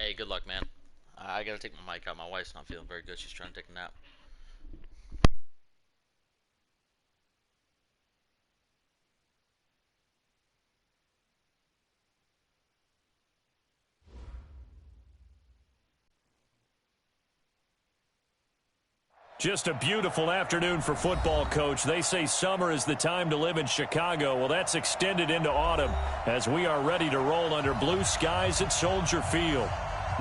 Hey, good luck, man. I gotta take my mic out. My wife's not feeling very good. She's trying to take a nap. Just a beautiful afternoon for football, Coach. They say summer is the time to live in Chicago. Well, that's extended into autumn as we are ready to roll under blue skies at Soldier Field.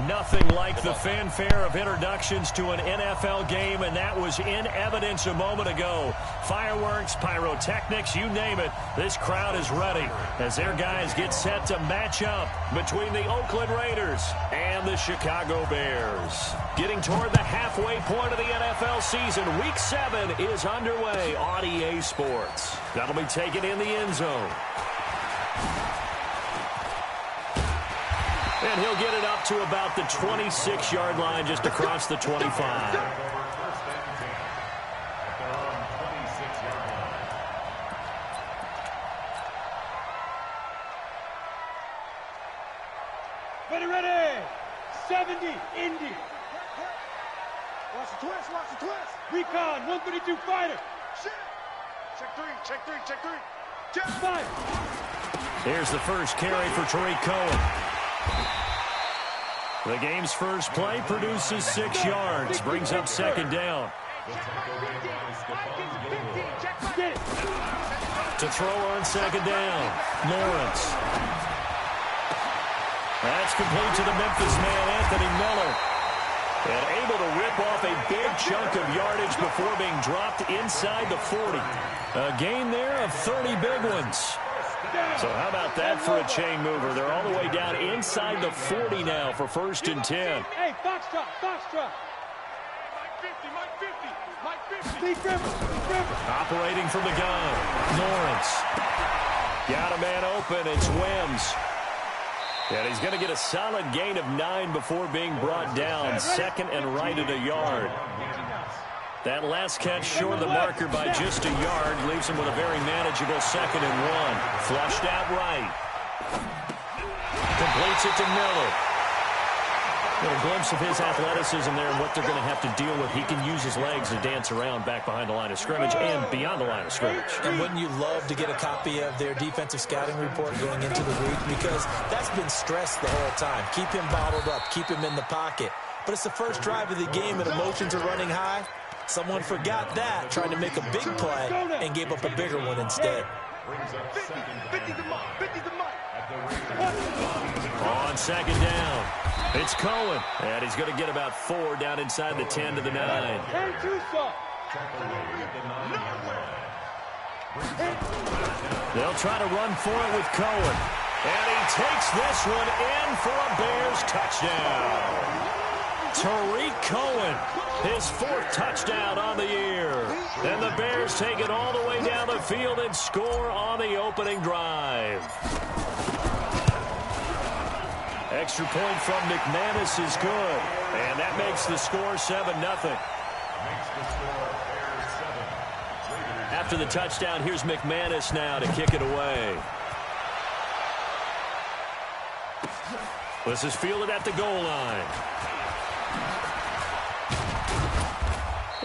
Nothing like the fanfare of introductions to an NFL game, and that was in evidence a moment ago. Fireworks, pyrotechnics, you name it. This crowd is ready as their guys get set to match up between the Oakland Raiders and the Chicago Bears. Getting toward the halfway point of the NFL season, Week 7 is underway on EA Sports. That'll be taken in the end zone. And he'll get it up to about the 26-yard line, just across the 25. Ready. 70, Indy. Watch the twist. Recon, 132 fighter. Check three. Check 5. Here's the first carry for Tariq Cohen. The game's first play produces 6 yards, brings up second down. To throw on second down, Lawrence. That's complete to the Memphis man, Anthony Miller. And able to rip off a big chunk of yardage before being dropped inside the 40. A gain there of 30 big ones. So how about that for a chain mover? They're all the way down inside the 40 now for 1st and 10. Hey, Foxtrot. Mike 50. Operating from the gun, Lawrence. Got a man open, it's Wims. And he's going to get a solid gain of 9 before being brought down. Second and right at a yard. That last catch short of the marker by just a yard leaves him with a very manageable 2nd and 1. Flushed out right. Completes it to Miller. A glimpse of his athleticism there and what they're going to have to deal with. He can use his legs to dance around back behind the line of scrimmage and beyond the line of scrimmage. And wouldn't you love to get a copy of their defensive scouting report going into the week? Because that's been stressed the whole time. Keep him bottled up. Keep him in the pocket. But it's the first drive of the game and emotions are running high. Someone forgot that, trying to make a big play, and gave up a bigger one instead. On second down, it's Cohen. And he's going to get about 4 down inside the 10 to the 9. They'll try to run for it with Cohen. And he takes this one in for a Bears touchdown. Tariq Cohen, his 4th touchdown on the year. And the Bears take it all the way down the field and score on the opening drive. Extra point from McManus is good. And that makes the score 7-0. After the touchdown, here's McManus now to kick it away. This is fielded at the goal line.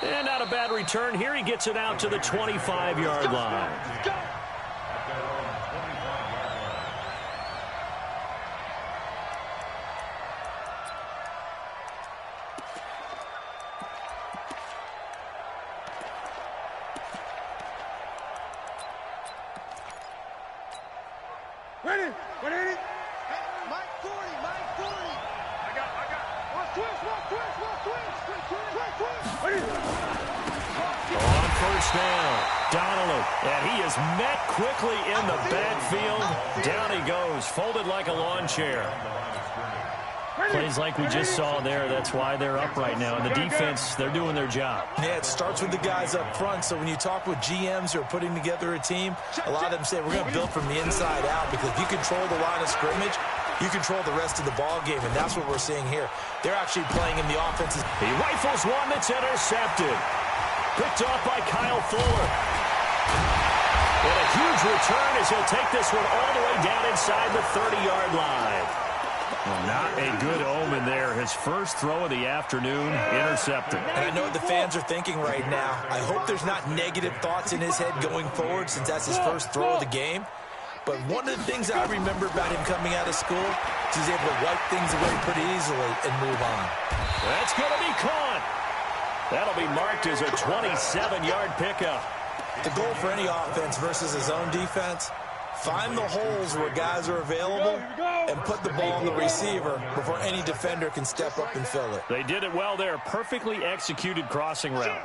And not a bad return here. He gets it out to the 25-yard line. Ready? Mike 40. I got. Twist. Ready? On first down, Donald, and he is met quickly in the backfield. Down he goes, folded like a lawn chair. Plays like we just saw there. That's why they're up right now. And the defense, they're doing their job. Yeah, it starts with the guys up front. So when you talk with GMs who are putting together a team, a lot of them say we're going to build from the inside out, because if you control the line of scrimmage, you control the rest of the ball game, and that's what we're seeing here. They're actually playing in the offenses. He rifles one that's intercepted. Picked off by Kyle Fuller. And a huge return as he'll take this one all the way down inside the 30-yard line. Well, not a good omen there. His first throw of the afternoon, intercepted. And I know what the fans are thinking right now. I hope there's not negative thoughts in his head going forward since that's his first throw of the game. But one of the things I remember about him coming out of school is he's able to wipe things away pretty easily and move on. That's going to be caught. That'll be marked as a 27-yard pickup. The goal for any offense versus his own defense, find the holes where guys are available and put the ball on the receiver before any defender can step up and fill it. They did it well there. Perfectly executed crossing route.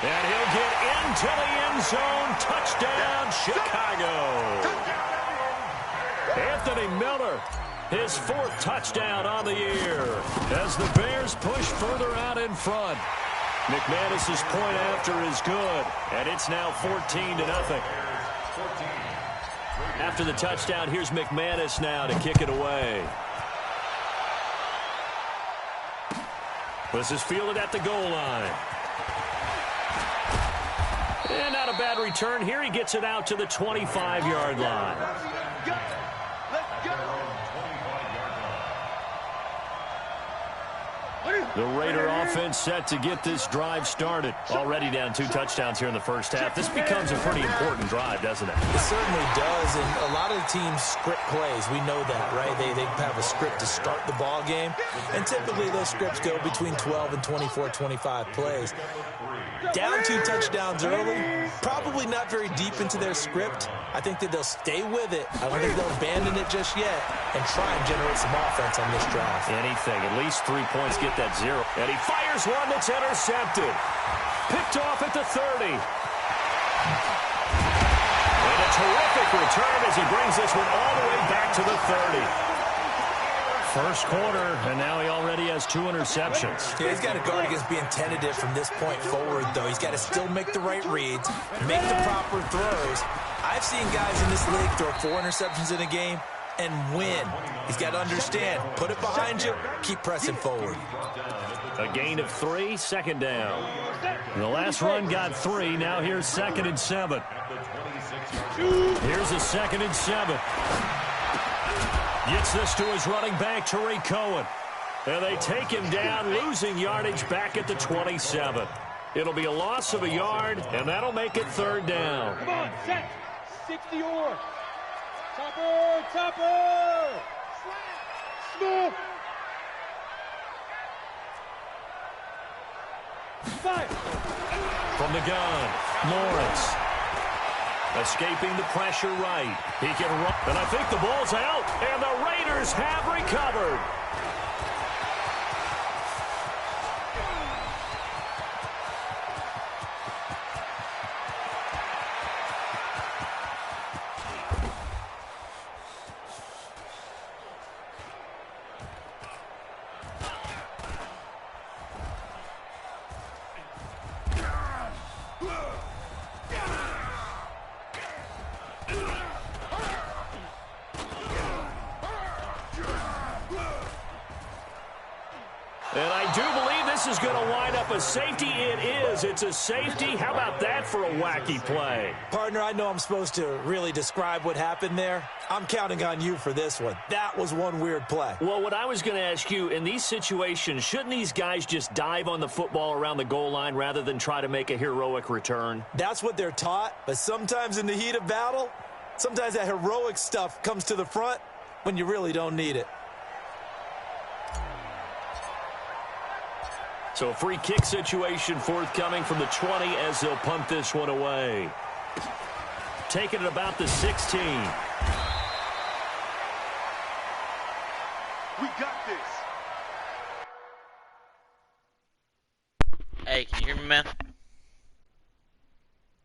And he'll get into the end zone. Touchdown, Chicago. Anthony Miller, his 4th touchdown on the year as the Bears push further out in front. McManus's point after is good, and it's now 14-0. After the touchdown, here's McManus now to kick it away. This is fielded at the goal line. And not a bad return here. He gets it out to the 25-yard line. The Raider offense set to get this drive started. Already down 2 touchdowns here in the first half. This becomes a pretty important drive, doesn't it? It certainly does, and a lot of the teams script plays. We know that, right? They have a script to start the ball game, and typically those scripts go between 12 and 24, 25 plays. Down 2 touchdowns early, probably not very deep into their script. I think that they'll stay with it. I don't think they'll abandon it just yet and try and generate some offense on this drive. Anything. At least 3 points, get that 0. And he fires one that's intercepted. Picked off at the 30. And a terrific return as he brings this one all the way back to the 30. First quarter, and now he already has 2 interceptions. Yeah, he's got to guard against being tentative from this point forward, though. He's got to still make the right reads, make the proper throws. I've seen guys in this league throw 4 interceptions in a game and win. He's got to understand, put it behind you, keep pressing forward. A gain of 3, second down. The last run got 3, now here's 2nd and 7. Here's a 2nd and 7. Gets this to his running back, Tariq Cohen. And they take him down, losing yardage back at the 27. It'll be a loss of a yard, and that'll make it 3rd down. Come on, set. 60 or. Topper, topper. Smooth. 5. From the gun, Lawrence. Escaping the pressure right. He can run, and I think the ball's out, and the Raiders have recovered. And I do believe this is going to wind up a safety. It is. It's a safety. How about that for a wacky play? Partner, I know I'm supposed to really describe what happened there. I'm counting on you for this one. That was one weird play. Well, what I was going to ask you, in these situations, shouldn't these guys just dive on the football around the goal line rather than try to make a heroic return? That's what they're taught, but sometimes in the heat of battle, sometimes that heroic stuff comes to the front when you really don't need it. So a free kick situation forthcoming from the 20 as they'll punt this one away. Taking it about the 16. We got this. Hey, can you hear me, man?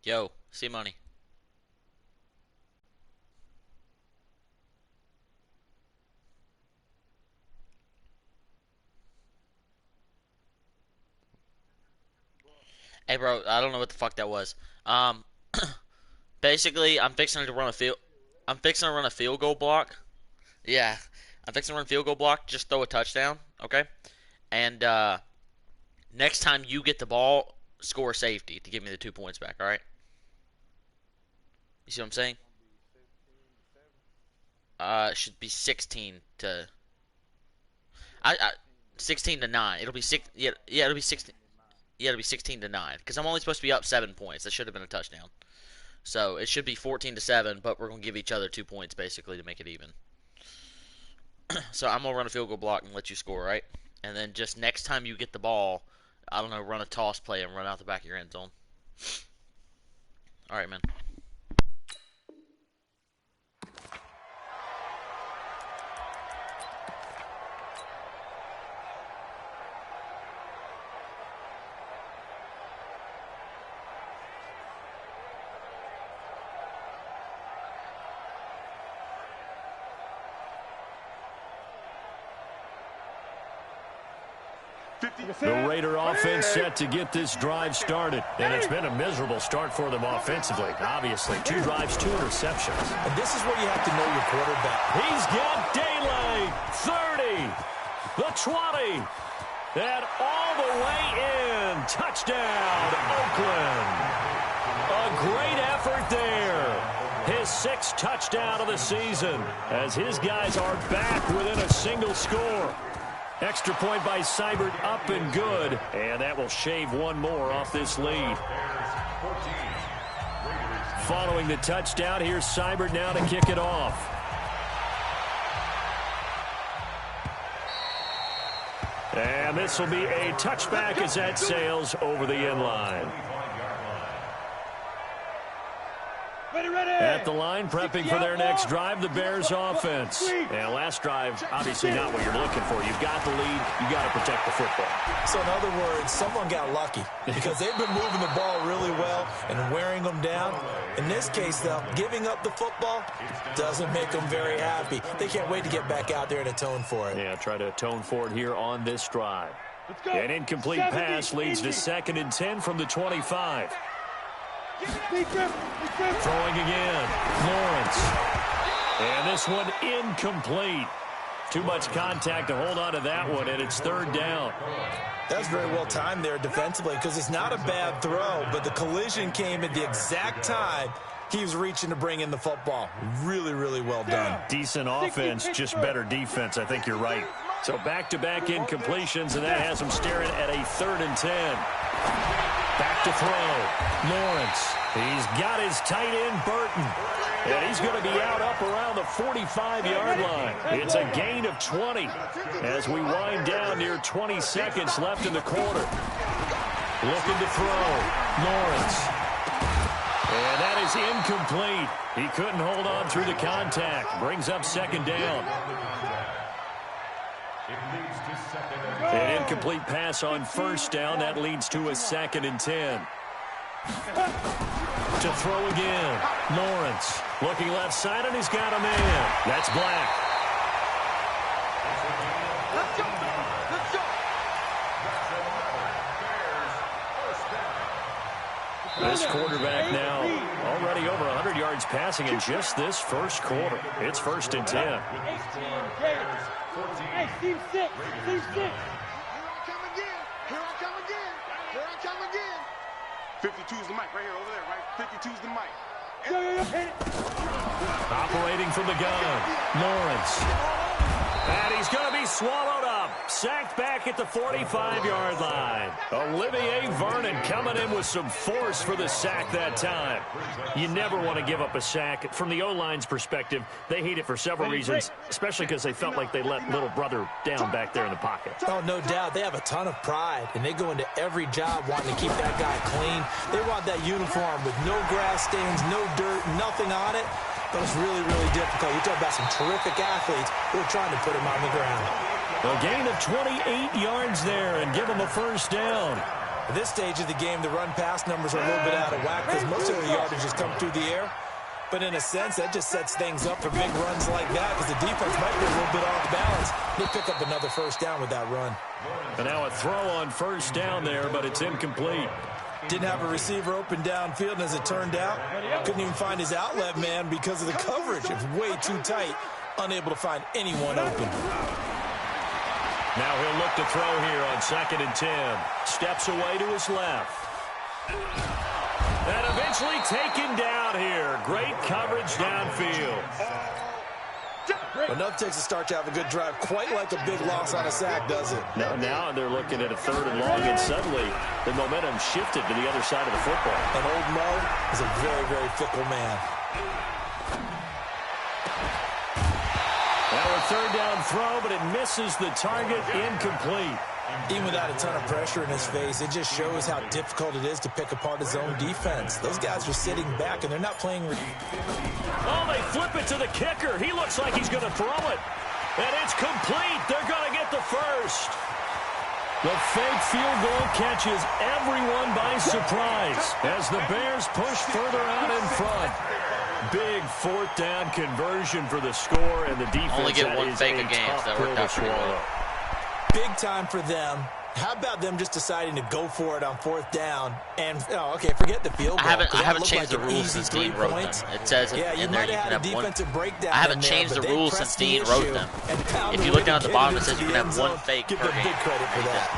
Yo, see money. Hey, bro, I don't know what the fuck that was. Basically, I'm fixing to run a field goal block. Yeah, I'm fixing to run a field goal block. Just throw a touchdown, okay? And next time you get the ball score safety to give me the 2 points back, all right? You see what I'm saying? It should be 16 to 16 to 9. It'll be it'll be 16. Yeah, it'll be 16 to 9 because I'm only supposed to be up 7 points. That should have been a touchdown. So it should be 14 to 7, but we're going to give each other 2 points basically to make it even. So I'm going to run a field goal block and let you score, right? And then just next time you get the ball, I don't know, run a toss play and run out the back of your end zone. All right, man. The Raider offense set to get this drive started. And it's been a miserable start for them offensively. Obviously, 2 drives, 2 interceptions. And this is where you have to know your quarterback. He's got daylight. 30. The 20. And all the way in. Touchdown, Oakland. A great effort there. His 6th touchdown of the season as his guys are back within a single score. Extra point by Seibert, up and good. And that will shave 1 more off this lead. Following the touchdown, here's Seibert now to kick it off. And this will be a touchback as that sails over the end line. At the line, prepping for their next drive, the Bears offense. And last drive, obviously not what you're looking for. You've got the lead. You've got to protect the football. So in other words, someone got lucky because they've been moving the ball really well and wearing them down. In this case, though, giving up the football doesn't make them very happy. They can't wait to get back out there and atone for it. Yeah, try to atone for it here on this drive. An incomplete pass leads to 2nd and 10 from the 25. Throwing again. Lawrence. And this one incomplete. Too much contact to hold on to that one, and it's 3rd down. That's very well timed there defensively because it's not a bad throw, but the collision came at the exact time he was reaching to bring in the football. Really, really well done. Decent offense, just better defense. I think you're right. So back-to-back incompletions, and that has him staring at a 3rd and 10. Back to throw. Lawrence. He's got his tight end, Burton. And he's going to be out up around the 45-yard line. It's a gain of 20 as we wind down near 20 seconds left in the quarter. Looking to throw. Lawrence. And that is incomplete. He couldn't hold on through the contact. Brings up 2nd down. An incomplete pass on 1st down. That leads to a 2nd and 10. To throw again. Lawrence looking left side, and he's got a man. That's Black. Let's go. Let's go. This quarterback now already over 100 yards passing in just this 1st quarter. It's 1st and 10. Hey, Steve 6. Steve 6. Here I come again. Here I come again. Here I come again. 52's the mic right here over there, right? 52's the mic. Operating from the gun. Lawrence. And he's going to be swallowed up. Sacked back at the 45-yard line. Olivier Vernon coming in with some force for the sack that time. You never want to give up a sack. From the O-line's perspective, they hate it for several reasons, especially because they felt like they let little brother down back there in the pocket. Oh, no doubt. They have a ton of pride, and they go into every job wanting to keep that guy clean. They want that uniform with no grass stains, no dirt, nothing on it. But it's really, really difficult. You talk about some terrific athletes who are trying to put him on the ground. A gain of 28 yards there and give him a 1st down. At this stage of the game, the run-pass numbers are a little bit out of whack because most of the yardage has come through the air. But in a sense, that just sets things up for big runs like that because the defense might be a little bit off balance. They pick up another 1st down with that run. And now a throw on 1st down there, but it's incomplete. Didn't have a receiver open downfield, and as it turned out, couldn't even find his outlet man because of the coverage. It was way too tight, unable to find anyone open. Now he'll look to throw here on 2nd and 10. Steps away to his left. And eventually taken down here. Great coverage downfield. Enough takes a start to have a good drive. Quite like a big loss on a sack, does it? Now they're looking at a 3rd and long, and suddenly the momentum shifted to the other side of the football. And old Mo is a very, very fickle man. Now a 3rd down throw, but it misses the target, incomplete. Even without a ton of pressure in his face, it just shows how difficult it is to pick apart his own defense. Those guys are sitting back, and they're not playing. Oh, they flip it to the kicker. He looks like he's going to throw it. And it's complete. They're going to get the first. The fake field goal catches everyone by surprise as the Bears push further out in front. Big 4th down conversion for the score, and the defense only get one fake a game, so that worked out pretty well. Big time for them. How about them just deciding to go for it on 4th down? And, okay, forget the field goal. I haven't changed the rules since Dean wrote them. It says in there you can have one. I haven't changed the rules since Dean wrote them. If you look down at the bottom, it says you can have one fake per game. Big credit for that.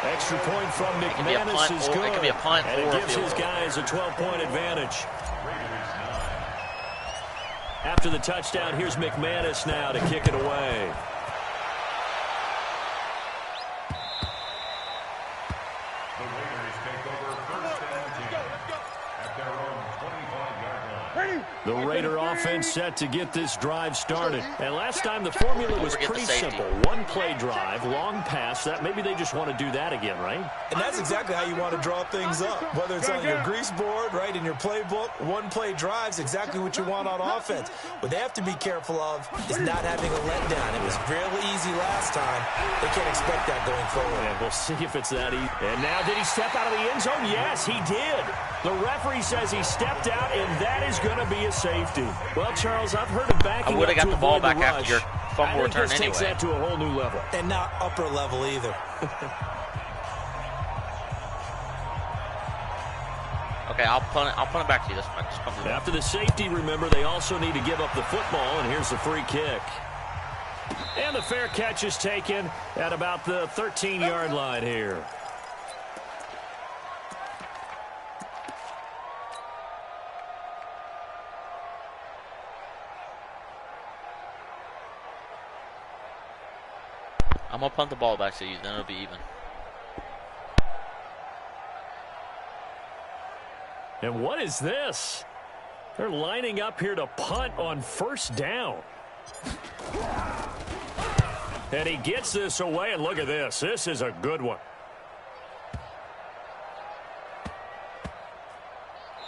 Extra point from McManus is good. It could be a punt and or it gives his guys a 12-point advantage. After the touchdown, here's McManus now to kick it away. The Raider offense set to get this drive started. And last time the formula was pretty simple. One-play drive, long pass. That maybe they just want to do that again, right? And that's exactly how you want to draw things up. Whether it's on your grease board, right, in your playbook, one-play drives exactly what you want on offense. What they have to be careful of is not having a letdown. It was really easy last time. They can't expect that going forward. Yeah, we'll see if it's that easy. And now did he step out of the end zone? Yes, he did. The referee says he stepped out, and that is going to be a safety. Well, Charles, I've heard of backing I would have got the ball back after your fumble return anyway. Takes that to a whole new level. And not upper level either. Okay, I'll punt it back to you. After the safety, remember, they also need to give up the football, and here's the free kick. And the fair catch is taken at about the 13-yard line here. I'm going to punt the ball back to you, then it'll be even. And what is this? They're lining up here to punt on 1st down. And he gets this away, and look at this. This is a good one.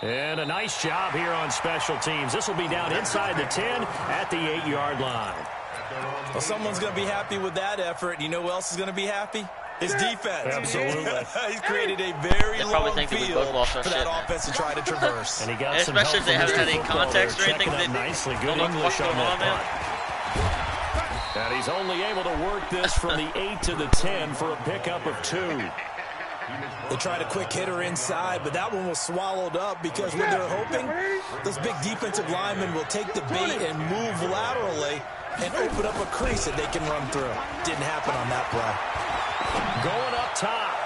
And a nice job here on special teams. This will be down inside the 10 at the 8-yard line. Well, someone's going to be happy with that effort. You know who else is going to be happy? His defense. Absolutely. He's created a very long think field that for that offense to try to traverse. And he got especially if they haven't had any context or anything. They nicely. Good English on that punt. And he's only able to work this from the 8 to the 10 for a pickup of 2. They tried a quick hitter inside, but that one was swallowed up because what they're hoping, those big defensive linemen will take the bait and move laterally and open up a crease that they can run through. Didn't happen on that play. Going up top.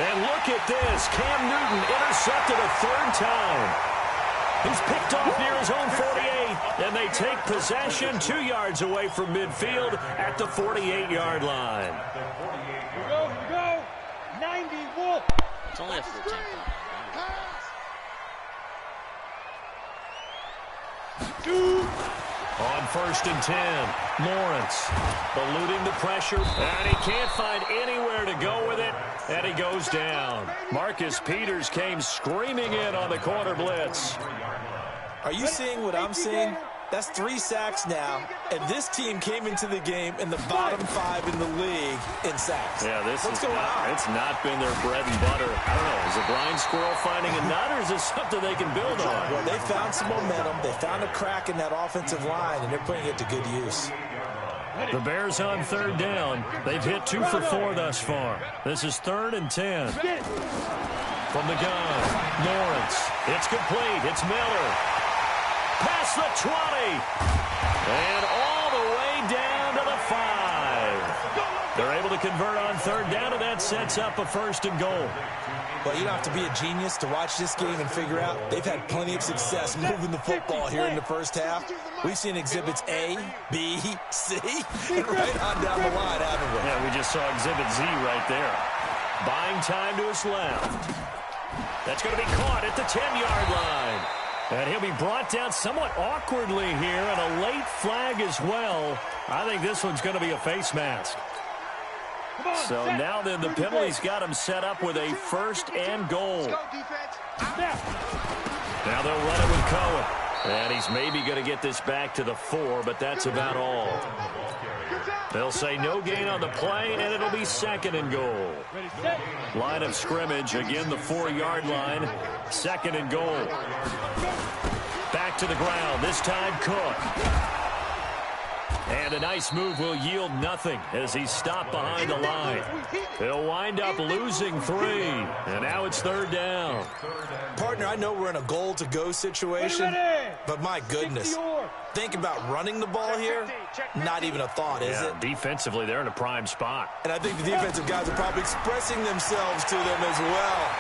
And look at this. Cam Newton intercepted a 3rd time. He's picked off near his own 48, and they take possession 2 yards away from midfield at the 48-yard line. Here we go. 91. It's only a 14. On 1st and 10, Lawrence eluding the pressure, and he can't find anywhere to go with it, and he goes down. Marcus Peters came screaming in on the corner blitz. Are you seeing what I'm seeing? That's 3 sacks now, and this team came into the game in the bottom 5 in the league in sacks. Yeah, What's going on? It's not been their bread and butter. I don't know, is a blind squirrel finding a nut, or is this something they can build on? Well, they found some momentum. They found a crack in that offensive line, and they're putting it to good use. The Bears on 3rd down. They've hit 2 for 4 thus far. This is 3rd and 10. From the gun, Lawrence. It's complete. It's Miller. Past the 20. And all the way down to the 5. They're able to convert on third down, and that sets up a 1st and goal. Well, you don't have to be a genius to watch this game and figure out they've had plenty of success moving the football here in the first half. We've seen exhibits A, B, C, and right on down the line, haven't we? Yeah, we just saw exhibit Z right there. Buying time to his left. That's going to be caught at the 10-yard line. And he'll be brought down somewhat awkwardly here, and a late flag as well. I think this one's going to be a face mask. So now then the penalty's got him set up with a 1st and goal. Now they'll run it with Cohen. And he's maybe going to get this back to the 4, but that's about all. They'll say no gain on the play, and it'll be 2nd and goal. Line of scrimmage, again the 4-yard line. 2nd and goal. Back to the ground, this time Cook. And a nice move will yield nothing as he's stopped behind the line. He'll wind up losing 3. And now it's 3rd down. Partner, I know we're in a goal-to-go situation, but my goodness. Think about running the ball here. Not even a thought, is it? Defensively, they're in a prime spot. And I think the defensive guys are probably expressing themselves to them as well.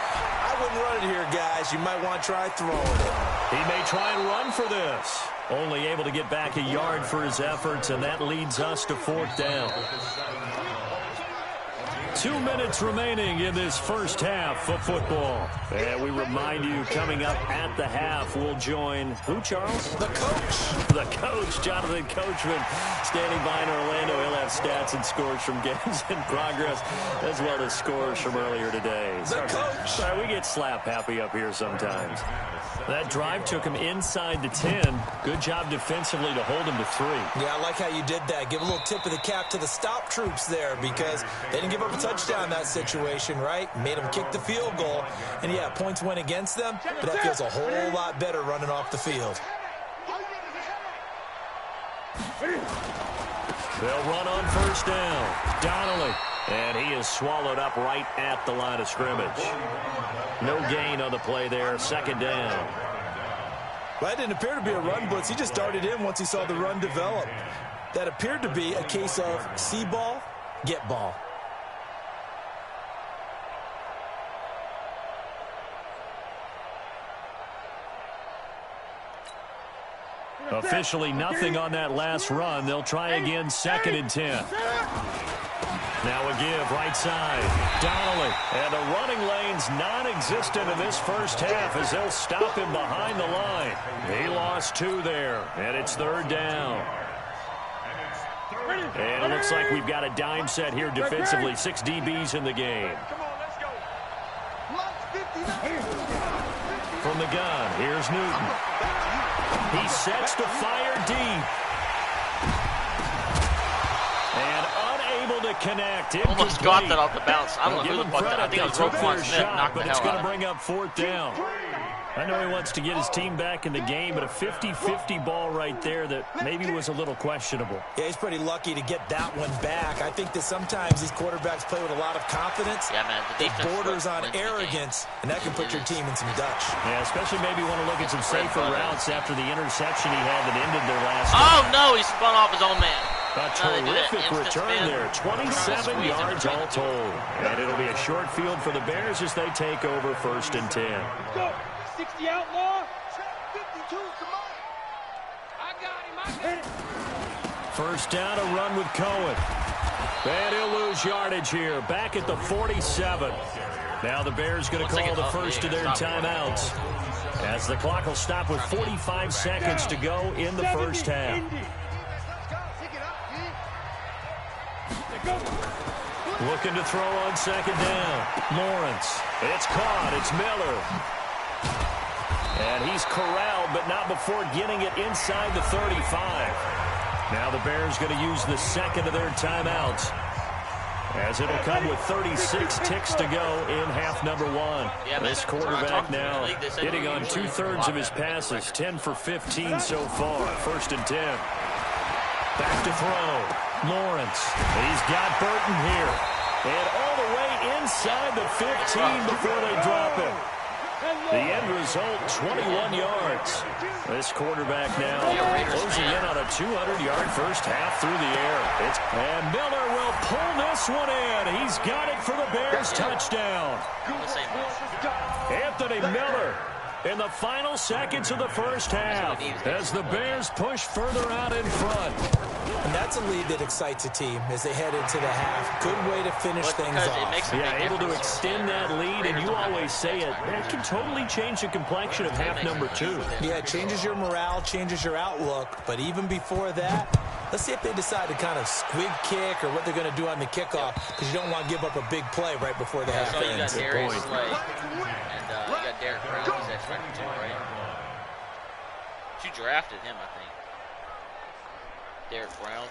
I wouldn't run it here, guys. You might want to try throwing it. He may try and run for this. Only able to get back a yard for his efforts, and that leads us to 4th down. 2 minutes remaining in this first half of football. And we remind you, coming up at the half, we'll join who, Charles? The coach. The coach, Jonathan Coachman, standing by in Orlando. He'll have stats and scores from games in progress, as well as scores from earlier today. The coach. Sorry, we get slap happy up here sometimes. That drive took him inside the 10. Good job defensively to hold him to 3. Yeah, I like how you did that. Give a little tip of the cap to the stop troops there because they didn't give up a touchdown in that situation, right? Made them kick the field goal. And, yeah, points went against them, but that feels a whole lot better running off the field. They'll run on 1st down. Donnelly. And he is swallowed up right at the line of scrimmage. No gain on the play there. 2nd down. Well, that didn't appear to be a run blitz. He just darted in once he saw the run develop. That appeared to be a case of see ball, get ball. Officially nothing on that last run. They'll try again, 2nd and 10. Now a give, right side. Donnelly. And the running lane's non-existent in this first half as they'll stop him behind the line. He lost 2 there, and it's 3rd down. And it looks like we've got a dime set here defensively. 6 DBs in the game. From the gun, here's Newton. He sets to fire deep. And unable to connect. Almost got that off the bounce. I don't know who the fuck that. I think it was Roquan Smith knocked the hell out of it. But it's going to bring up 4th down. I know he wants to get his team back in the game, but a 50-50 ball right there that maybe was a little questionable. Yeah, he's pretty lucky to get that one back. I think that sometimes these quarterbacks play with a lot of confidence. Yeah, man. It borders on arrogance, and that can put your team in some Dutch. Yeah, especially maybe want to look at some safer routes after the interception he had that ended their last game. No, he spun off his own man. A terrific return there. 27 yards all told. And it'll be a short field for the Bears as they take over 1st and 10. Go. 60 outlaw. 52's the mark. I got him. 1st down, a run with Cohen. And he'll lose yardage here. Back at the 47. Now the Bears going to call the first of their timeouts. As the clock will stop with 45 seconds to go in the first half. Looking to throw on 2nd down. Lawrence. It's caught. It's Miller. And he's corralled, but not before getting it inside the 35. Now the Bears going to use the 2nd of their timeouts, as it'll come with 36 ticks to go in half number 1. Yeah, this quarterback now hitting on 2/3 of his passes, 10 for 15 so far. 1st and 10. Back to throw. Lawrence. He's got Burton here. And all the way inside the 15 before they drop him. The end result, 21 yards. This quarterback now closing in on a 200-yard first half through the air. And Miller will pull this one in. He's got it for the Bears touchdown. Anthony Miller in the final seconds of the first half as the Bears push further out in front. And that's a lead that excites a team as they head into the half. Good way to finish things off. Yeah, able to extend that lead, and you always say it, that can totally change the complexion of half number 2. Yeah, it changes your morale, changes your outlook. But even before that, let's see if they decide to kind of squib kick or what they're going to do on the kickoff, because you don't want to give up a big play right before the half ends. So you got Darius Slay, and you got Derek Brown, who's expected to, right? You drafted him, I think. Derek Brown.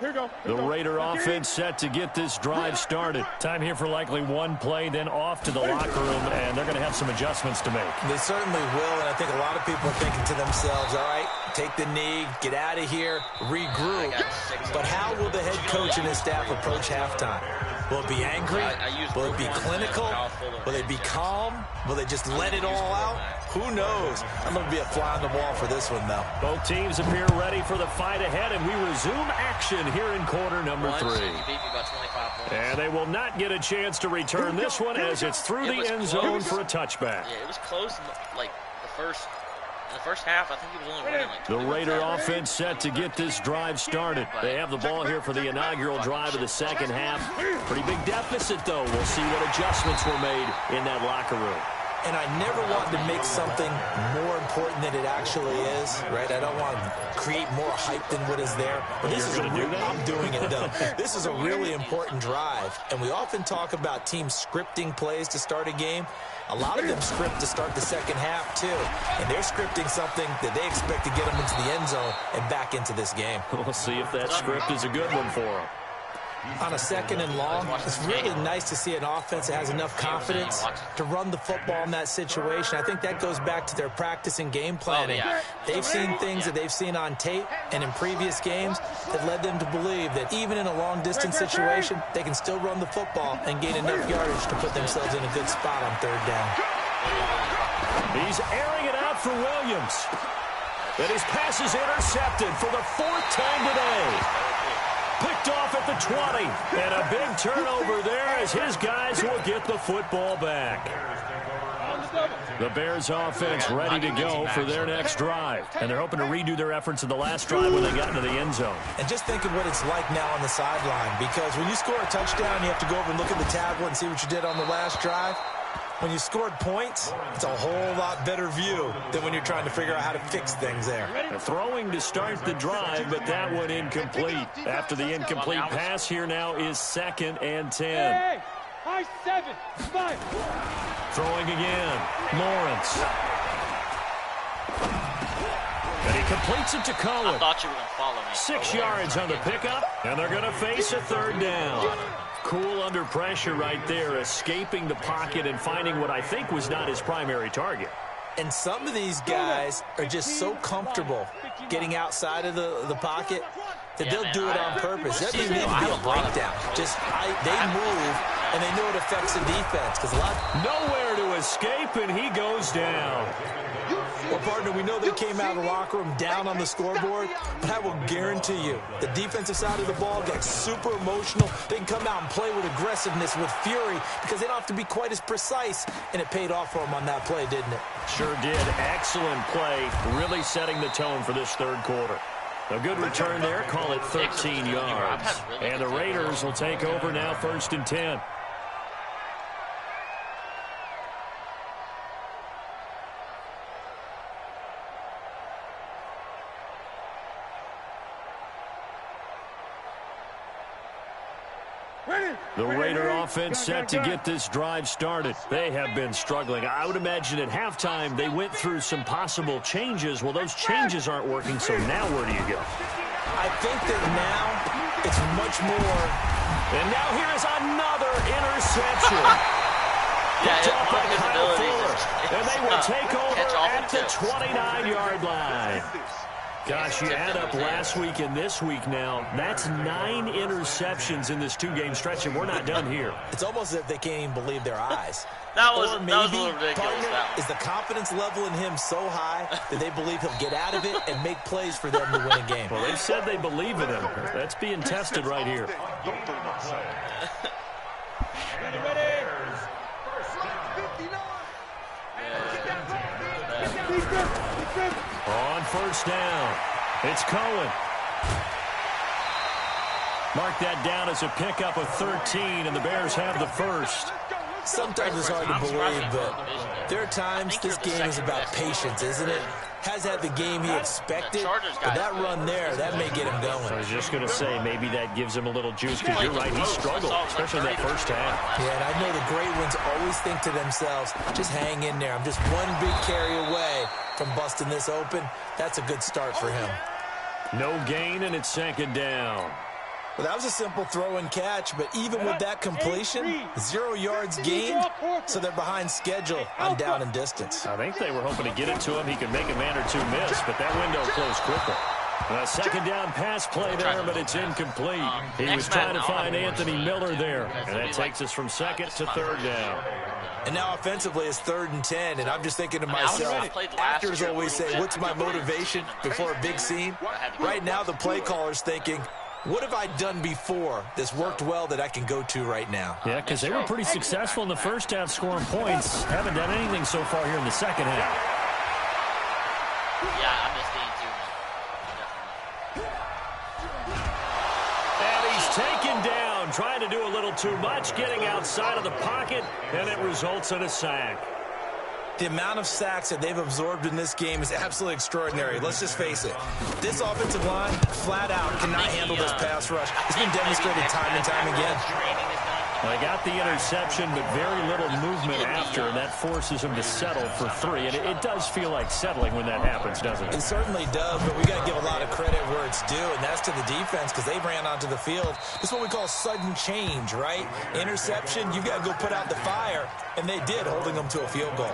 Here we go. The Raider offense set to get this drive started. Time here for likely one play, then off to the locker room, and they're going to have some adjustments to make. They certainly will, and I think a lot of people are thinking to themselves, all right, take the knee, get out of here, regroup. But how will the head coach and his staff approach halftime? Will it be angry? Will it be clinical? Will they be calm? Will they just let it all out? Who knows? I'm going to be a fly on the wall for this one, though. Both teams appear ready for the fight ahead, and we resume action here in quarter number 3. And they will not get a chance to return this one as it's through the end zone for a touchback. Yeah, it was close in the first half. I think he was only winning like 20. The Raider offense set to get this drive started. They have the ball here for the inaugural drive of the second half. Pretty big deficit, though. We'll see what adjustments were made in that locker room. And I never want to make something more important than it actually is, right? I don't want to create more hype than what is there. But this is I'm doing it, though. This is a really important drive. And we often talk about teams scripting plays to start a game. A lot of them script to start the second half, too. And they're scripting something that they expect to get them into the end zone and back into this game. We'll see if that script is a good one for them. On a second and long, it's really nice to see an offense that has enough confidence to run the football in that situation. I think that goes back to their practice and game planning. They've seen things that they've seen on tape and in previous games that led them to believe that even in a long-distance situation, they can still run the football and gain enough yardage to put themselves in a good spot on third down. He's airing it out for Williams. But his pass is intercepted for the 4th time today. Picked off at the 20, and a big turnover there as his guys will get the football back. The Bears offense ready to go for their next drive, and they're hoping to redo their efforts in the last drive when they got into the end zone. And just think of what it's like now on the sideline, because when you score a touchdown, you have to go over and look at the tablet and see what you did on the last drive. When you scored points, it's a whole lot better view than when you're trying to figure out how to fix things there. Throwing to start the drive, but that one incomplete. After the incomplete pass, here now is 2nd and 10. Hey, high 7, 5. Throwing again, Lawrence. And he completes it to Cohen. I thought you were going to follow me. 6 yards on the pickup, and they're going to face a 3rd down. Cool under pressure right there, escaping the pocket and finding what I think was not his primary target. And some of these guys are just so comfortable getting outside of the pocket that they'll do it on purpose. That doesn't need to be a breakdown. Just they move, and they know it affects the defense. Because nowhere to escape, and he goes down. Well, partner, we know they came out of the locker room down on the scoreboard, but I will guarantee you the defensive side of the ball got super emotional. They can come out and play with aggressiveness, with fury, because they don't have to be quite as precise, and it paid off for them on that play, didn't it? Sure did. Excellent play, really setting the tone for this 3rd quarter. A good return there, call it 13 yards. And the Raiders will take over now, 1st and 10. The Raider offense set to get this drive started. They have been struggling. I would imagine at halftime they went through some possible changes. Well, those changes aren't working, so now where do you go? I think that now it's much more. And now here is another interception. Off by Kyle Fuller. And they will take over at the 29-yard line. Gosh, you add up last week and this week now, that's 9 interceptions in this 2-game stretch, and we're not done here. It's almost as if they can't even believe their eyes. That was Or a maybe, little ridiculous. partner, is the confidence level in him so high that they believe he'll get out of it and make plays for them to win a game? Well, they've said they believe in him. That's being tested right here. Ready. On first down, it's Cohen. Mark that down as a pickup of 13, and the Bears have the first. Sometimes it's hard to believe, but there are times this game is about patience, isn't it? Has had the game he expected, but that run there, that may get him going. I was just going to say, maybe that gives him a little juice, because you're right, he struggled, especially that first half. Yeah, and I know the great ones always think to themselves, just hang in there. I'm just one big carry away from busting this open. That's a good start for him. No gain, and it's second down. Well, that was a simple throw and catch, but even with that completion, 0 yards gained, so they're behind schedule on down and distance. I think they were hoping to get it to him. He could make a man or two miss, but that window closed quickly. A second down pass play there, but it's incomplete. He was trying to find Anthony Miller there, and that takes us from second to third down. And now offensively it's 3rd and 10, and I'm just thinking to myself, actors always say, what's my motivation before a big scene? Right now the play caller's thinking, what have I done before that's worked well that I can go to right now? Yeah, because they were pretty successful in the first half scoring points. Haven't done anything so far here in the second half. Yeah, I missed Dean too, man. And he's taken down, trying to do a little too much, getting outside of the pocket, and it results in a sack. The amount of sacks that they've absorbed in this game is absolutely extraordinary. Let's just face it. This offensive line, flat out, cannot handle this pass rush. It's been demonstrated time and time again. They got the interception, but very little movement after, and that forces him to settle for 3. And it does feel like settling when that happens, doesn't it? It certainly does, but we got to give a lot of credit where it's due, and that's to the defense because they ran onto the field. This is what we call sudden change, right? Interception, you've got to go put out the fire, and they did, holding them to a field goal.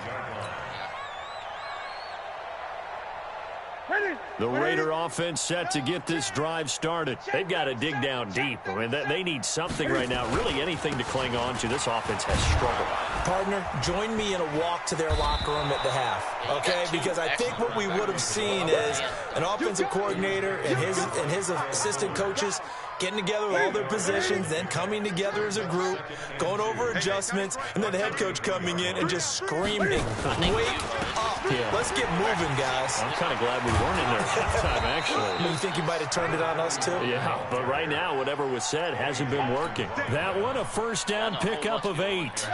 The Raider offense set to get this drive started. They've got to dig down deep. I mean, they need something right now, really anything to cling on to. This offense has struggled. Partner, join me in a walk to their locker room at the half, okay? Because I think what we would have seen is an offensive coordinator and his assistant coaches getting together with all their positions, then coming together as a group, going over adjustments, and then the head coach coming in and just screaming, wake up. Yeah. Let's get moving, guys. I'm kind of glad we weren't in there at halftime, actually. You think you might have turned it on us, too? Yeah, but right now, whatever was said hasn't been working. That one, a first down pickup of 8.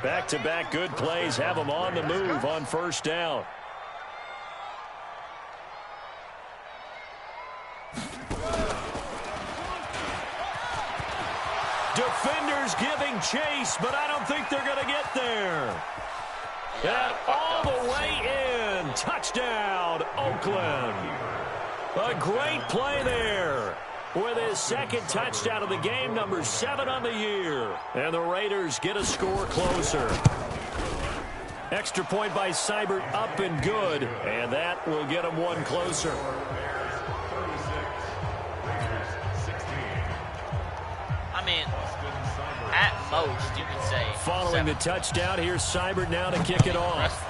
Back-to-back good plays have them on the move on first down. Defenders giving chase, but I don't think they're going to get there. And all the way in. Touchdown, Oakland. A great play there with his second touchdown of the game, number 7 on the year. And the Raiders get a score closer. Extra point by Seibert, up and good. And that will get them one closer. I mean, at most, you could say. Following 7. the touchdown, here's Seibert now to kick it off.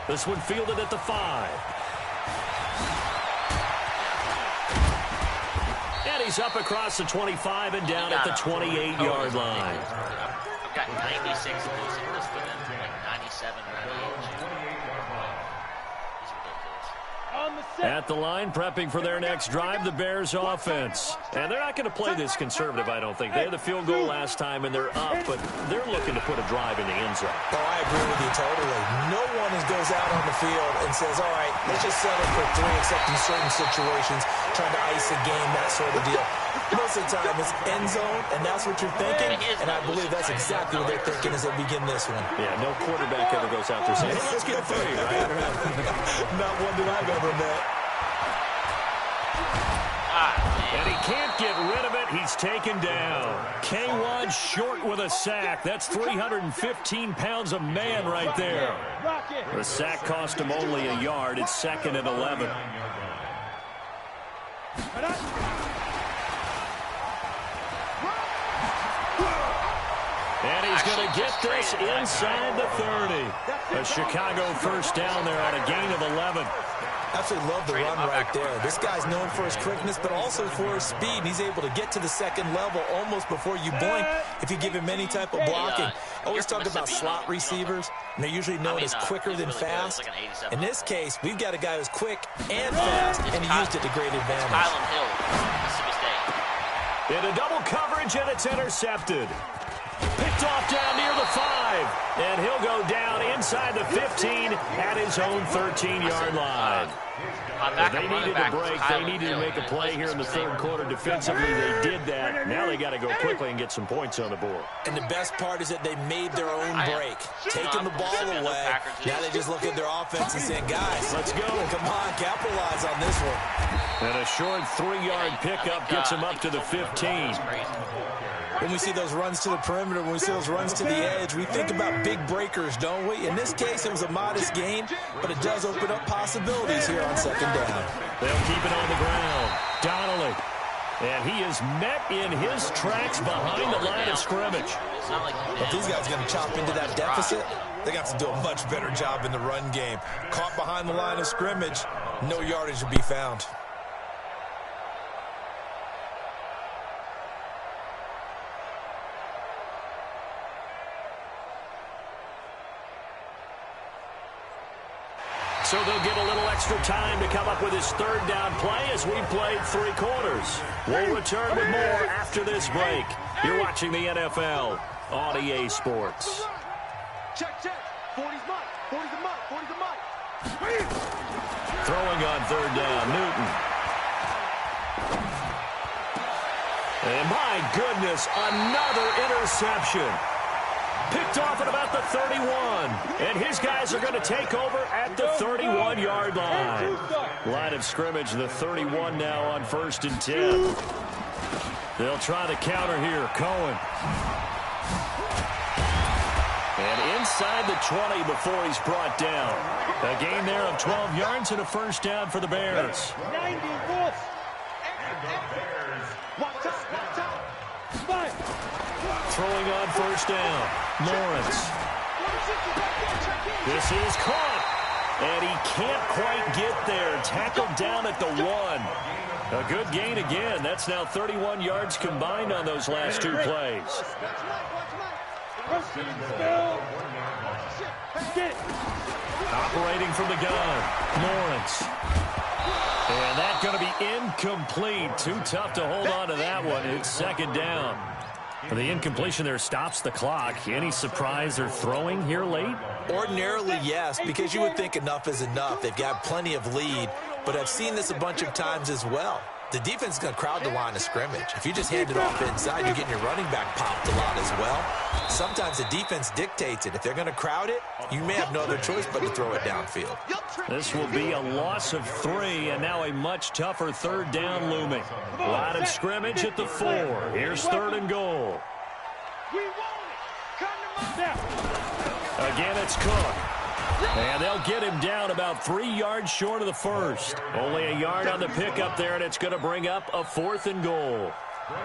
This one fielded at the 5. And he's up across the 25 and down at the 28-yard line. I've got 96 in this within like 97 At the line, prepping for their next drive, the Bears offense. And they're not going to play this conservative, I don't think. They had the field goal last time, and they're up, but they're looking to put a drive in the end zone. Oh, I agree with you totally. No one goes out on the field and says, all right, let's just settle for 3, except in certain situations, trying to ice a game, that sort of deal. Most of the time, it's end zone, and that's what you're thinking, and I believe that's exactly what they're thinking as they begin this one. Yeah, no quarterback ever goes out there saying, hey, let's get 3, right? Not one that I've ever met. And he can't get rid of it. He's taken down. K1 short with a sack. That's 315 pounds of man right there. The sack cost him only a yard. It's 2nd and 11. he's going to get this inside the 30. A Chicago first down there on a gain of 11. Absolutely love the run right there. This guy's known for his quickness, but also for his speed. And he's able to get to the second level almost before you blink if you give him any type of blocking. Always talk about slot receivers, and they're usually known as quicker than fast. In this case, we've got a guy who's quick and fast, and he used it to great advantage. Into double coverage, and it's intercepted. Picked off down near the 5, and he'll go down inside the 15 at his own 13-yard line. They needed a break. They needed to make a play here in the third quarter. Defensively, they did that. Now they got to go quickly and get some points on the board. And the best part is that they made their own break, taking the ball away. Now they just look at their offense and saying, guys, let's go. Come on, capitalize on this one. And a short 3-yard pickup gets him up to the 15. When we see those runs to the perimeter, when we see those runs to the edge, we think about big breakers, don't we? In this case, it was a modest gain, but it does open up possibilities here on second down. They'll keep it on the ground. Donnelly. And he is met in his tracks behind the line of scrimmage. If these guys are going to chop into that deficit, they got to do a much better job in the run game. Caught behind the line of scrimmage, no yardage to be found. So they'll get a little extra time to come up with his third down play as we've played 3 quarters. We'll return with more after this break. You're watching the NFL on EA Sports. Check. 40's mine. 40's a mine. 40's a mine. Throwing on third down, Newton. And my goodness, another interception. Picked off at about the 31. And his guys are going to take over at the 31-yard line. Line of scrimmage, the 31 now on 1st and 10. They'll try to counter here. Cohen. And inside the 20 before he's brought down. A gain there of 12 yards and a first down for the Bears. 90 Wolf. Throwing on first down. Lawrence. This is caught. And he can't quite get there. Tackled down at the 1. A good gain again. That's now 31 yards combined on those last 2 plays. Operating from the gun. Lawrence. And that's going to be incomplete. Too tough to hold on to that one. It's second down. The incompletion there stops the clock. Any surprise they're throwing here late? Ordinarily, yes, because you would think enough is enough. They've got plenty of lead, but I've seen this a bunch of times as well. The defense is going to crowd the line of scrimmage. If you just hand it off inside, you're getting your running back popped a lot as well. Sometimes the defense dictates it. If they're going to crowd it, you may have no other choice but to throw it downfield. This will be a loss of 3, and now a much tougher third down looming. Line of scrimmage at the 4. Here's 3rd and goal. Again, it's Cook. And they'll get him down about 3 yards short of the first. Only a yard on the pickup there, and it's going to bring up a 4th and goal.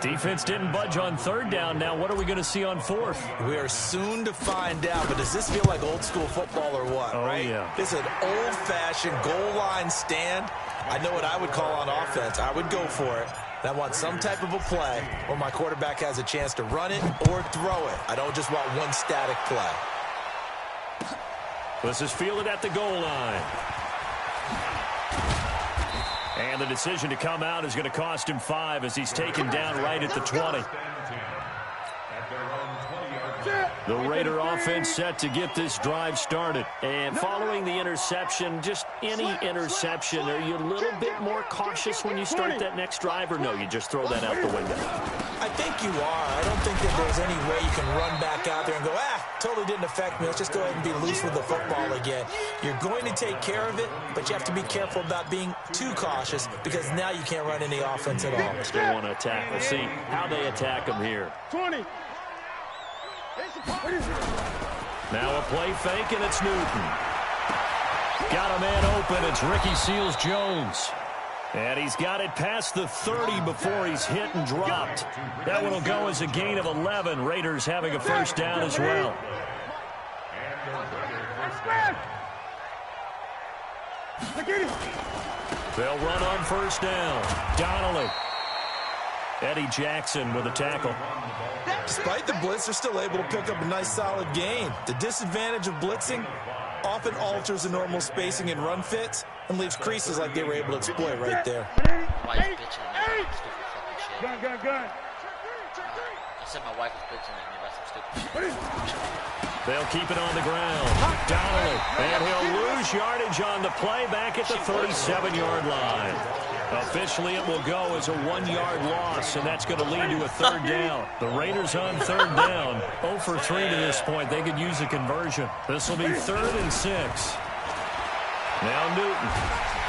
Defense didn't budge on third down. Now what are we going to see on 4th? We are soon to find out, but does this feel like old school football or what, right? Yeah. This is an old-fashioned goal line stand. I know what I would call on offense. I would go for it. And I want some type of a play where my quarterback has a chance to run it or throw it. I don't just want one static play. This is fielded at the goal line. And the decision to come out is going to cost him 5 as he's taken down right at the 20. The Raider offense set to get this drive started. And following the interception, just any interception, are you a little bit more cautious when you start that next drive, or no, you just throw that out the window? I think you are. I don't think that there's any way you can run back out there and go, totally didn't affect me. Let's just go ahead and be loose with the football again. You're going to take care of it, but you have to be careful about being too cautious because now you can't run any offense at all. Still want to attack. We'll see how they attack him here. 20. Now a play fake, and it's Newton. Got a man open. It's Ricky Seals-Jones. And he's got it past the 30 before he's hit and dropped. That one will go as a gain of 11. Raiders having a first down as well. They'll run on first down. Donnelly. Eddie Jackson with a tackle. Despite the blitz, they're still able to pick up a nice solid gain. The disadvantage of blitzing often alters the normal spacing and run fits and leaves creases like they were able to exploit right there. Why is bitching at me about stupid fucking shit? Gun. I said my wife was bitching at me about some stupid shit. They'll keep it on the ground. Donnelly. And he'll lose yardage on the play back at the 37-yard line. Officially, it will go as a 1-yard loss, and that's going to lead to a third down. The Raiders on third down. 0 for 3 to this point. They could use a conversion. This will be 3rd and 6. Now Newton.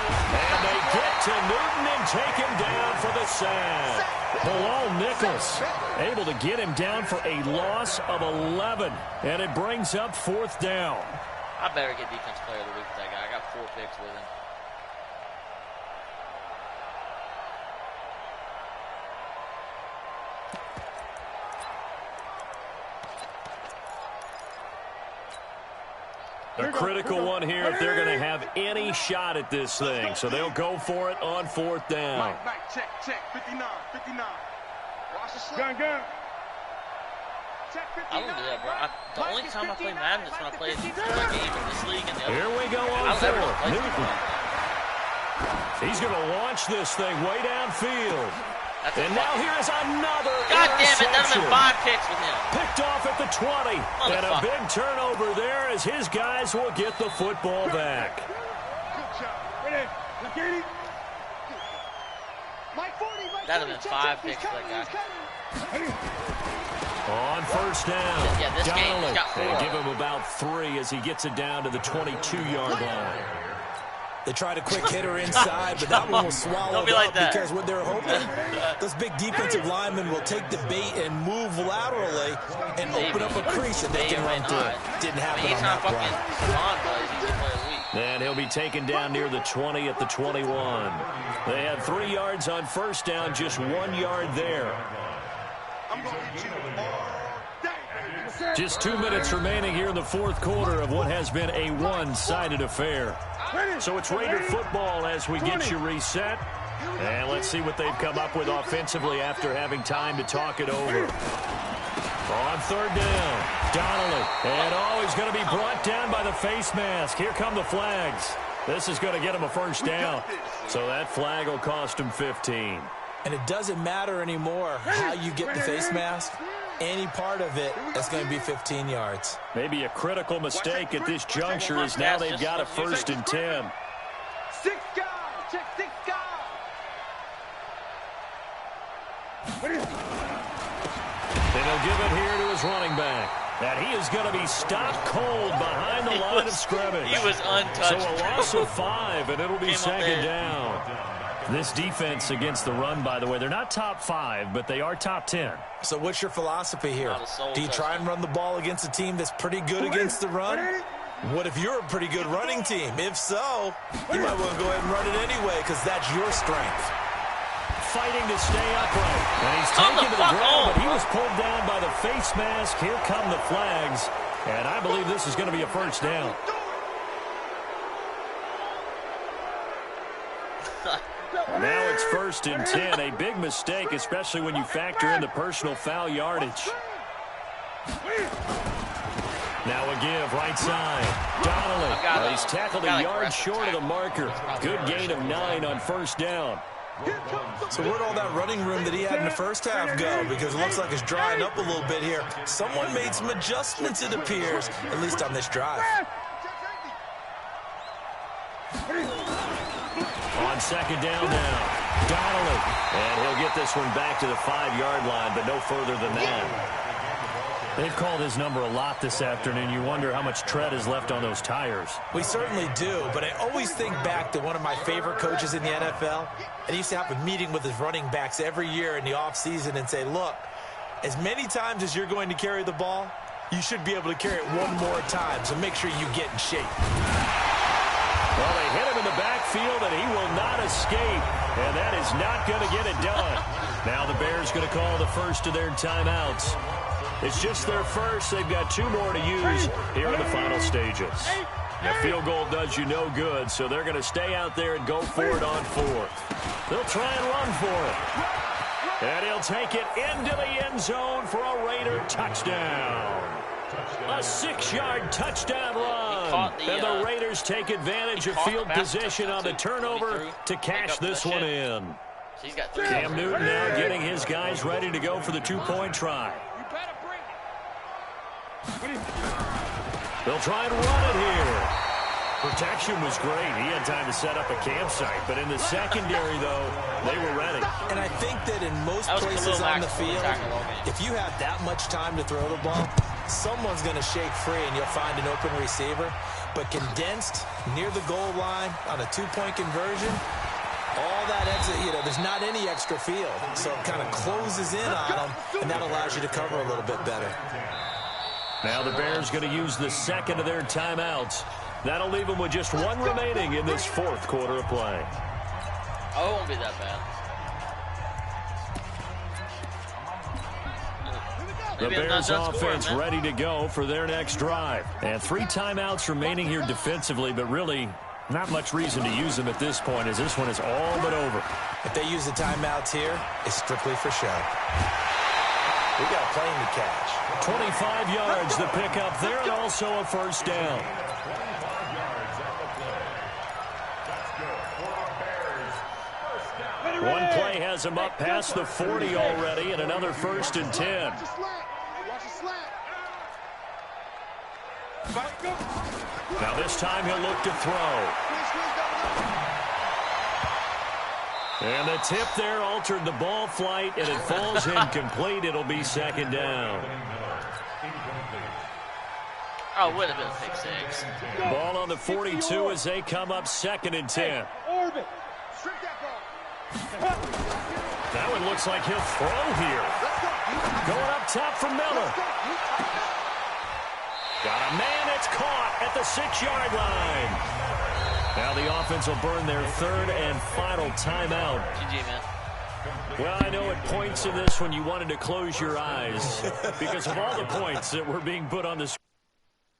And they get to Newton and take him down for the sack. Bilal Nichols able to get him down for a loss of 11. And it brings up 4th down. I better get defense player of the week with that guy. I got 4 picks with him. A critical one here if they're going to have any shot at this thing. So they'll go for it on 4th down. Back, check, 59. Watch the slip. Gun. I don't do that, bro. The only time I play Madden is when I play a game in this league and the other. Here we go on 4th. Newton. He's going to launch this thing way downfield. And now here's another God damn it, that interception. been 5 picks with him. Picked off at the 20. And a big turnover there as his guys will get the football back. That have been 5 picks for that guy. On first down. Yeah, this game, he's got 4. They give him about 3 as he gets it down to the 22-yard line. They tried a quick hitter inside, but that one was swallowed like up that. because what they're hoping, those big defensive linemen will take the bait and move laterally and open up a crease that they can run through. Didn't happen on that play. And he'll be taken down near the 20 at the 21. They had 3 yards on first down, just 1 yard there. Just 2 minutes remaining here in the 4th quarter of what has been a one-sided affair. So it's Raider football as we get you reset. And let's see what they've come up with offensively after having time to talk it over. On third down, Donnelly. And he's going to be brought down by the face mask. Here come the flags. This is going to get him a first down. So that flag will cost him 15. And it doesn't matter anymore how you get the face mask. Any part of it is going to be 15 yards. Maybe a critical mistake at this juncture is now they've got a 1st and 10. 6 guys. Check 6 guys. And he'll give it here to his running back. And he is going to be stopped cold behind the line of scrimmage. He was untouched. So a loss of 5, and it'll be 2nd down. This defense against the run, by the way, they're not top 5, but they are top 10. So what's your philosophy here? Do you try and run the ball against a team that's pretty good against the run? What if you're a pretty good running team? If so, you might want to go ahead and run it anyway because that's your strength. Fighting to stay upright. And he's taken to the ground, but he was pulled down by the face mask. Here come the flags. And I believe this is going to be a first down. Now it's 1st and 10. A big mistake, especially when you factor in the personal foul yardage. Now a give, right side. Donnelly. He's tackled a yard short of the marker. Good gain of 9 on first down. So where'd all that running room that he had in the first half go? Because it looks like it's drying up a little bit here. Someone made some adjustments, it appears, at least on this drive. On second down now, Donnelly. And he'll get this one back to the 5-yard line, but no further than that. They've called his number a lot this afternoon. You wonder how much tread is left on those tires. We certainly do, but I always think back to one of my favorite coaches in the NFL. And he used to have a meeting with his running backs every year in the offseason and say, look, as many times as you're going to carry the ball, you should be able to carry it one more time, so make sure you get in shape. Well, they hit him in the backfield, and he will not escape. And that is not going to get it done. Now the Bears going to call the first of their timeouts. It's just their first. They've got 2 more to use here in the final stages. Now, field goal does you no good, so they're going to stay out there and go for it on 4th. They'll try and run for it. And he'll take it into the end zone for a Raider touchdown. A 6-yard touchdown run. And the Raiders take advantage of field position on the turnover to cash this one in. Cam Newton now getting his guys ready to go for the 2-point try. They'll try and run it here. Protection was great. He had time to set up a campsite. But in the secondary, though, they were ready. And I think that in most places on the field, if you have that much time to throw the ball, someone's going to shake free and you'll find an open receiver. But condensed near the goal line on a 2-point conversion, all that exit, there's not any extra field. So it kind of closes in on them, and that allows you to cover a little bit better. Now the Bears going to use the second of their timeouts. That'll leave them with just 1 remaining in this 4th quarter of play. Oh, it won't be that bad. The Bears offense ready to go for their next drive. And 3 timeouts remaining here defensively, but really not much reason to use them at this point, as this one is all but over. If they use the timeouts here, it's strictly for show. We got a plane to catch. 25 yards the pickup there, and also a first down. One play has him up past the 40 already, and another 1st and 10. Now this time he'll look to throw. And the tip there altered the ball flight, and it falls incomplete. It'll be 2nd down. Oh, it would have been a pick 6. Ball on the 42 as they come up 2nd and 10. That one looks like he'll throw here. Going up top for Miller. Got a man that's caught at the 6-yard line. Now the offense will burn their 3rd and final timeout. GG, man. Well, I know at points in this one you wanted to close your eyes because of all the points that were being put on the screen.